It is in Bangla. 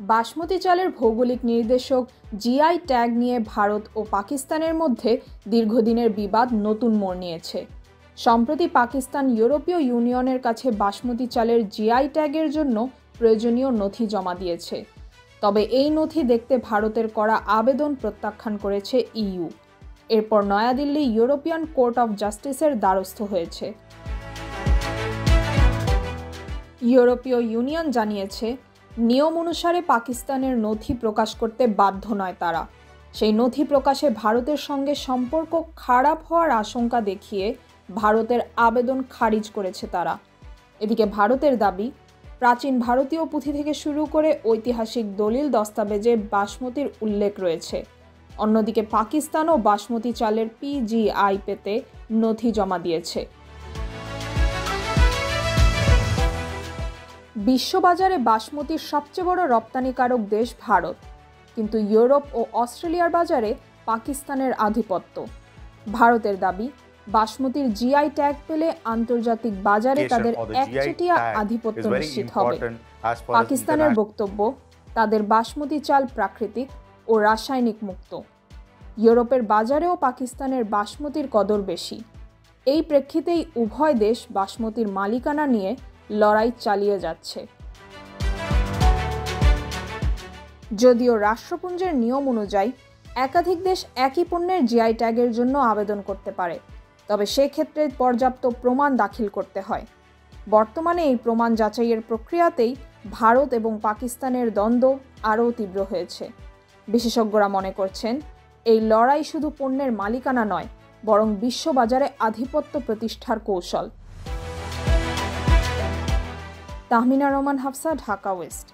বাসমতি চালের ভৌগোলিক নির্দেশক জিআই ট্যাগ নিয়ে ভারত ও পাকিস্তানের মধ্যে দীর্ঘদিনের বিবাদ নতুন মোড় নিয়েছে। সম্প্রতি পাকিস্তান ইউরোপীয় ইউনিয়নের কাছে বাসমতি চালের জিআই ট্যাগের জন্য প্রয়োজনীয় নথি জমা দিয়েছে। তবে এই নথি দেখতে ভারতের করা আবেদন প্রত্যাখ্যান করেছে ইইউ। এরপর নয়াদিল্লি ইউরোপিয়ান কোর্ট অফ জাস্টিসের দ্বারস্থ হয়েছে। ইউরোপীয় ইউনিয়ন জানিয়েছে, নিয়ম অনুসারে পাকিস্তানের নথি প্রকাশ করতে বাধ্য নয় তারা। সেই নথি প্রকাশে ভারতের সঙ্গে সম্পর্ক খারাপ হওয়ার আশঙ্কা দেখিয়ে ভারতের আবেদন খারিজ করেছে তারা। এদিকে ভারতের দাবি, প্রাচীন ভারতীয় পুঁথি থেকে শুরু করে ঐতিহাসিক দলিল দস্তাবেজে বাসমতির উল্লেখ রয়েছে। অন্যদিকে পাকিস্তানও বাসমতি চালের পিজিআই পেতে নথি জমা দিয়েছে। বিশ্ববাজারে বাসমতির সবচেয়ে বড় রপ্তানিকারক দেশ ভারত, কিন্তু ইউরোপ ও অস্ট্রেলিয়ার বাজারে পাকিস্তানের আধিপত্য। ভারতের দাবি, বাসমতির জিআই ট্যাগ পেলে আন্তর্জাতিক বাজারে তাদের একচেটিয়া আধিপত্য নিশ্চিত হবে। পাকিস্তানের বক্তব্য, তাদের বাসমতি চাল প্রাকৃতিক ও রাসায়নিক মুক্ত। ইউরোপের বাজারেও পাকিস্তানের বাসমতির কদর বেশি। এই প্রেক্ষিতেই উভয় দেশ বাসমতির মালিকানা নিয়ে লড়াই চালিয়ে যাচ্ছে। যদিও রাষ্ট্রপুঞ্জের নিয়ম অনুযায়ী একাধিক দেশ একই পণ্যের জিআই ট্যাগের জন্য আবেদন করতে পারে, তবে সেক্ষেত্রে পর্যাপ্ত প্রমাণ দাখিল করতে হয়। বর্তমানে এই প্রমাণ যাচাইয়ের প্রক্রিয়াতেই ভারত এবং পাকিস্তানের দ্বন্দ্ব আরও তীব্র হয়েছে। বিশেষজ্ঞরা মনে করছেন, এই লড়াই শুধু পণ্যের মালিকানা নয়, বরং বিশ্ববাজারে আধিপত্য প্রতিষ্ঠার কৌশল। তাহমিনা রহমান, হাফসা, ঢাকা ওয়েস্ট।